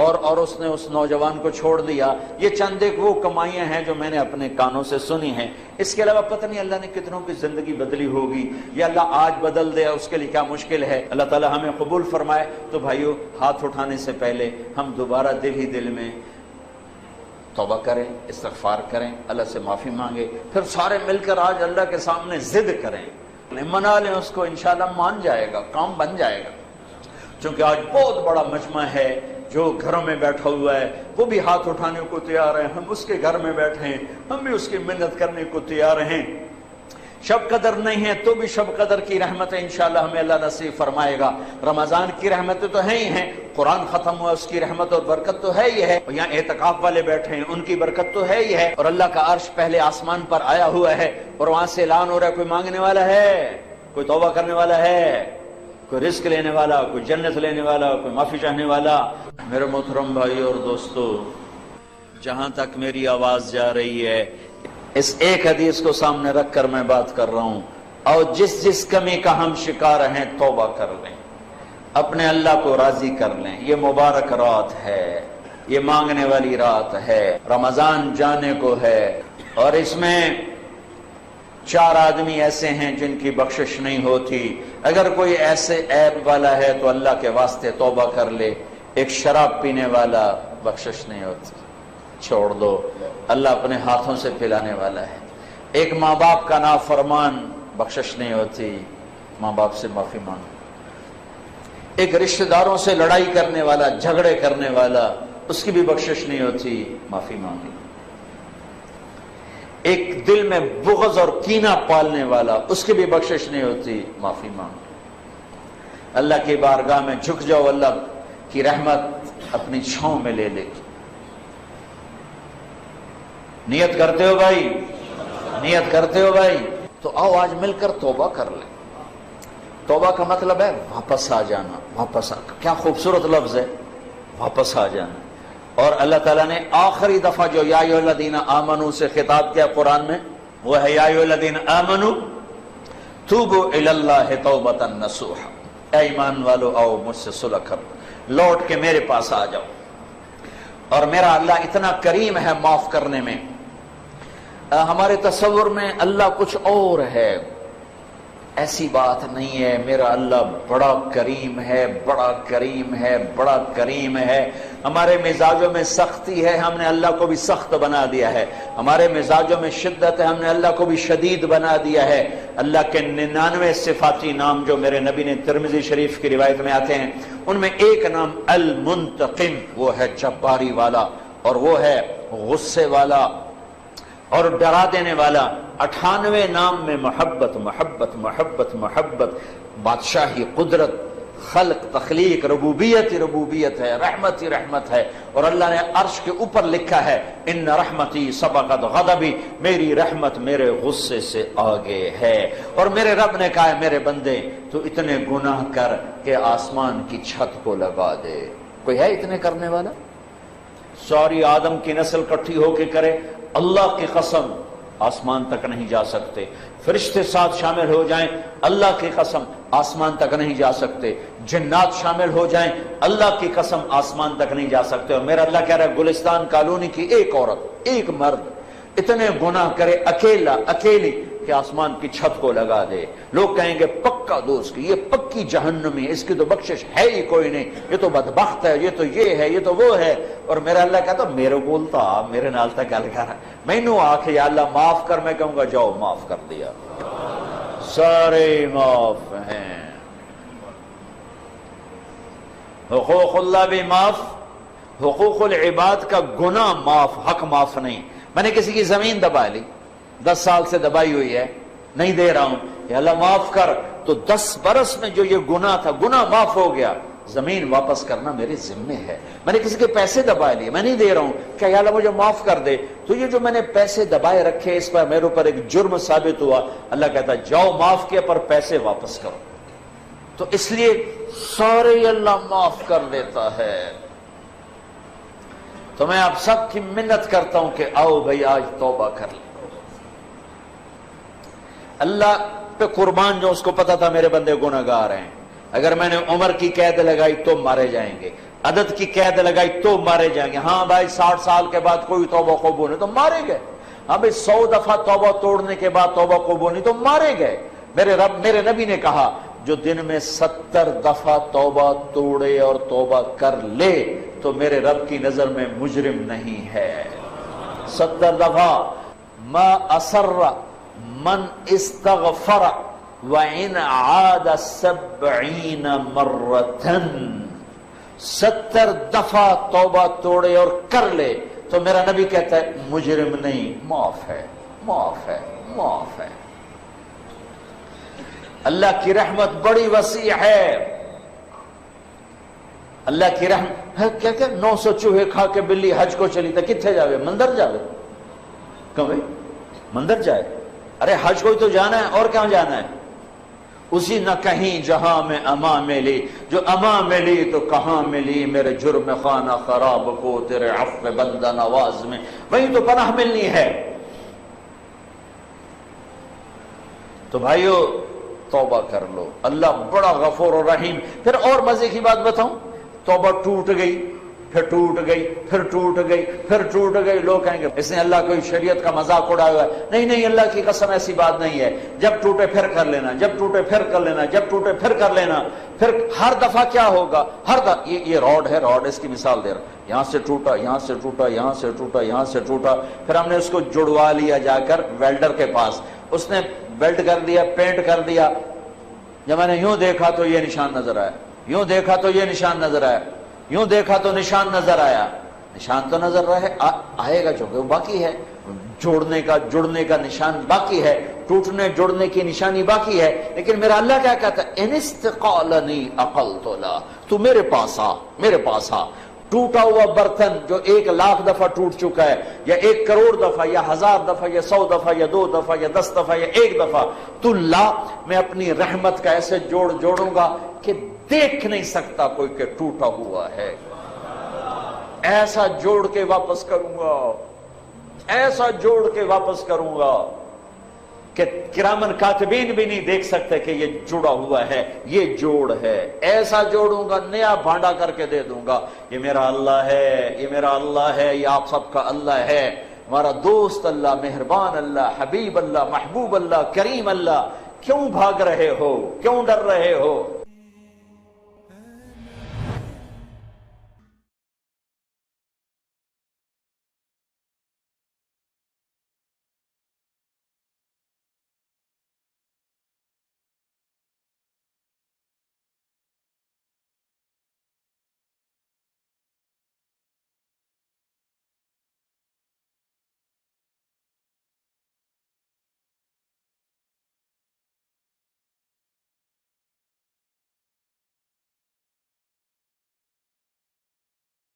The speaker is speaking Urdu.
اور اس نے اس نوجوان کو چھوڑ دیا. یہ چند ایک وہ کمائیاں ہیں جو میں نے اپنے کانوں سے سنی ہیں. اس کے علاوہ پتہ نہیں اللہ نے کتنوں کی زندگی بدلی ہوگی, یا اللہ آج بدل دے اس کے لیے کیا مشکل ہے. اللہ تعالی ہمیں قبول فرمائے. تو بھائیو, ہاتھ اٹھانے سے پہلے ہم دوبارہ دل ہی دل میں توبہ کریں, استغفار کریں, اللہ سے معافی مانگے, پھر سارے مل کر آج اللہ کے سامنے ضد کریں, منا لیں اس کو, انشاءاللہ مان جائے گا, کام بن جائے گا. چونکہ آج بہت بڑا مجمع ہے جو گھروں میں بیٹھا ہوا ہے, وہ بھی ہاتھ اٹھانے کو تیار ہیں, ہم اس کے گھر میں بیٹھے ہیں, ہم بھی اس کی منت کرنے کو تیار ہیں. شب قدر نہیں ہے تو بھی شب قدر کی رحمتیں انشاءاللہ ہمیں اللہ نصیب فرمائے گا. رمضان کی رحمتیں تو ہیں ہی ہیں, قرآن ختم ہوا اس کی رحمت اور برکت تو ہے ہی ہے, اور یہاں اعتکاف والے بیٹھے ہیں ان کی برکت تو ہے ہی ہے, اور اللہ کا عرش پہلے آسمان پر آیا ہوا ہے, اور وہاں سے اعلان ہو رہا ہے کوئی مانگنے والا ہے, کوئی توبہ کرنے والا ہے, کوئی رزق لینے والا, کوئی جنت لینے والا, کوئی معافی چاہنے والا. میرے محترم بھائی اور دوستو, جہاں تک میری آواز جا رہی ہے اس ایک حدیث کو سامنے رکھ کر میں بات کر رہا ہوں, اور جس کمی کا ہم شکار ہیں توبہ کر لیں, اپنے اللہ کو راضی کر لیں. یہ مبارک رات ہے, یہ مانگنے والی رات ہے, رمضان جانے کو ہے, اور اس میں 4 آدمی ایسے ہیں جن کی بخشش نہیں ہوتی. اگر کوئی ایسے عیب والا ہے تو اللہ کے واسطے توبہ کر لے. ایک شراب پینے والا, بخشش نہیں ہوتی, چھوڑ دو, اللہ اپنے ہاتھوں سے پلانے والا ہے. ایک ماں باپ کا نافرمان, بخشش نہیں ہوتی, ماں باپ سے معافی مانگو. ایک رشتہ داروں سے لڑائی کرنے والا, جھگڑے کرنے والا, اس کی بھی بخشش نہیں ہوتی, معافی مانگی. ایک دل میں بغض اور کینہ پالنے والا, اس کی بھی بخشش نہیں ہوتی, معافی مانگو. اللہ کی بارگاہ میں جھک جاؤ, اللہ کی رحمت اپنی چھاؤں میں لے لے. نیت کرتے ہو بھائی, نیت کرتے ہو بھائی, تو آؤ آج مل کر توبہ کر لیں. توبہ کا مطلب ہے واپس آ جانا. واپس کیا خوبصورت لفظ ہے, واپس آ جانا. اور اللہ تعالیٰ نے آخری دفعہ جو یا ایھا الذین آمنوا سے خطاب کیا قرآن میں, وہ ہے یا ایھا الذین آمنوا توبوا الی اللہ توبۃ نصوحا. اے ایمان والو آؤ مجھ سے صلح کرو, لوٹ کے میرے پاس آ جاؤ. اور میرا اللہ اتنا کریم ہے معاف کرنے میں. ہمارے تصور میں اللہ کچھ اور ہے, ایسی بات نہیں ہے. میرا اللہ بڑا کریم ہے, بڑا کریم ہے, بڑا کریم ہے. ہمارے مزاجوں میں سختی ہے, ہم نے اللہ کو بھی سخت بنا دیا ہے. ہمارے مزاجوں میں شدت ہے, ہم نے اللہ کو بھی شدید بنا دیا ہے. اللہ کے 99 صفاتی نام جو میرے نبی نے ترمذی شریف کی روایت میں آتے ہیں, ان میں ایک نام المنتقم, وہ ہے جباری والا, اور وہ ہے غصے والا اور ڈرا دینے والا. 98 نام میں محبت محبت محبت محبت, بادشاہی, قدرت, خلق, تخلیق, ربوبیت ربوبیت ہے, رحمت ہی رحمت ہے. اور اللہ نے عرش کے اوپر لکھا ہے ان رحمتی سبقت غضبی, میری رحمت میرے غصے سے آگے ہے. اور میرے رب نے کہا ہے میرے بندے تو اتنے گناہ کر کہ آسمان کی چھت کو لگا دے. کوئی ہے اتنے کرنے والا؟ ساری آدم کی نسل کٹھی ہو کے کرے, اللہ کی قسم آسمان تک نہیں جا سکتے. فرشتے ساتھ شامل ہو جائیں, اللہ کی قسم آسمان تک نہیں جا سکتے. جنات شامل ہو جائیں, اللہ کی قسم آسمان تک نہیں جا سکتے. اور میرا اللہ کہہ رہا ہے گلستان کالونی کی ایک عورت, ایک مرد اتنے گناہ کرے اکیلا اکیلی کہ آسمان کی چھت کو لگا دے. لوگ کہیں گے پکا دوست کی, یہ پکی جہنمی ہے, اس کی تو بخشش ہے ہی کوئی نہیں, یہ تو بدبخت ہے, یہ تو یہ ہے, یہ تو وہ ہے. اور میرا اللہ کہتا میرے بولتا میرے نال تک گل کر, مینوں آکھ یا اللہ معاف کر, میں کہوں گا جاؤ معاف کر دیا, سارے معاف ہیں. حقوق اللہ بھی معاف, حقوق العباد کا گناہ معاف, حق معاف نہیں. میں نے کسی کی زمین دبا لی, 10 سال سے دبائی ہوئی ہے, نہیں دے رہا ہوں, یا اللہ معاف کر, تو 10 برس میں جو یہ گناہ تھا گناہ معاف ہو گیا, زمین واپس کرنا میرے ذمے ہے. میں نے کسی کے پیسے دبا لیے, میں نہیں دے رہا ہوں, کہ یا اللہ مجھے معاف کر دے, تو یہ جو میں نے پیسے دبائے رکھے اس پر میرے اوپر ایک جرم ثابت ہوا. اللہ کہتا جاؤ معاف کیا پر پیسے واپس کرو. تو اس لیے سارے اللہ معاف کر دیتا ہے. تو میں آپ سب کی منت کرتا ہوں کہ آؤ بھائی آج توبہ کر لیں. اللہ پہ قربان جو اس کو پتا تھا میرے بندے گناہگار ہیں, اگر میں نے عمر کی قید لگائی تو مارے جائیں گے, عدد کی قید لگائی تو مارے جائیں گے. ہاں بھائی 60 سال کے بعد کوئی توبہ قبول نہیں تو مارے گئے. ہاں بھائی 100 دفعہ توبہ توڑنے کے بعد توبہ قبول نہیں تو مارے گئے. میرے نبی نے کہا جو دن میں 70 دفعہ توبہ توڑے اور توبہ کر لے تو میرے رب کی نظر میں مجرم نہیں ہے. 70 دفعہ. ما اسر من استغفر وَإِنْ عَادَ 70 مرتن. 70 دفعہ توبہ توڑے اور کر لے تو میرا نبی کہتا ہے مجرم نہیں، معاف ہے، معاف ہے، معاف ہے. اللہ کی رحمت بڑی وسیع ہے. اللہ کی رحمت کیا 900 چوہے کھا کے بلی حج کو چلی تھا. کتنے جاوے؟ مندر جاوے. کہاں بھائی مندر جائے؟ ارے حج کو ہی تو جانا ہے، اور کہاں جانا ہے؟ اسی نہ کہیں جہاں میں اما ملی، جو اما ملی تو کہاں ملی میرے جرم خانہ خراب کو تیرے عفو بندہ نواز میں، وہیں تو پناہ ملنی ہے. تو بھائیو توبہ کر لو، اللہ بڑا غفور و رحیم. پھر اور مزے کی بات بتاؤں، توبہ ٹوٹ گئی، پھر ٹوٹ گئی، پھر ٹوٹ گئی، پھر ٹوٹ گئی. لوگ کہیں گے اس نے اللہ کوئی شریعت کا مذاق اڑایا ہوا ہے. نہیں نہیں، اللہ کی قسم ایسی بات نہیں ہے. جب ٹوٹے پھر کر لینا، جب ٹوٹے پھر کر لینا، جب ٹوٹے پھر کر لینا. پھر ہر دفعہ کیا ہوگا؟ ہر دفعہ یہ روڈ ہے، روڈ اس کی مثال دے رہا، یہاں سے ٹوٹا، یہاں سے ٹوٹا، یہاں سے ٹوٹا، یہاں سے ٹوٹا. پھر ہم نے اس کو جڑوا لیا جا کر ویلڈر کے پاس، اس نے ویلڈ کر دیا، پینٹ کر دیا. جب میں نے یوں دیکھا تو یہ نشان نظر آیا، یوں دیکھا تو یہ نشان نظر آیا، یوں دیکھا تو نشان نظر آیا. نشان تو نظر رہا ہے، آئے گا چونکہ وہ باقی ہے. جڑنے کا نشان باقی ہے، ٹوٹنے جڑنے کی نشانی باقی ہے. لیکن میرا اللہ کیا کہتا ہے؟ ان استقالنی عقلت لا، تو میرے پاس آ، میرے پاس آ. ٹوٹا ہوا برتن جو 1,00,000 دفعہ ٹوٹ چکا ہے، یا 1 کروڑ دفعہ، یا 1000 دفعہ، یا 100 دفعہ، یا 2 دفعہ، یا 10 دفعہ، یا 1 دفعہ، تو لا، میں اپنی رحمت کا ایسے جوڑوں گا کہ دیکھ نہیں سکتا کوئی کہ ٹوٹا ہوا ہے. ایسا جوڑ کے واپس کروں گا، ایسا جوڑ کے واپس کروں گا کہ کرامن کاتبین بھی نہیں دیکھ سکتے کہ یہ جڑا ہوا ہے، یہ جوڑ ہے. ایسا جوڑوں گا، نیا بھانڈا کر کے دے دوں گا. یہ میرا اللہ ہے، یہ میرا اللہ ہے، یہ آپ سب کا اللہ ہے، ہمارا دوست اللہ، مہربان اللہ، حبیب اللہ، محبوب اللہ، کریم اللہ. کیوں بھاگ رہے ہو؟ کیوں ڈر رہے ہو؟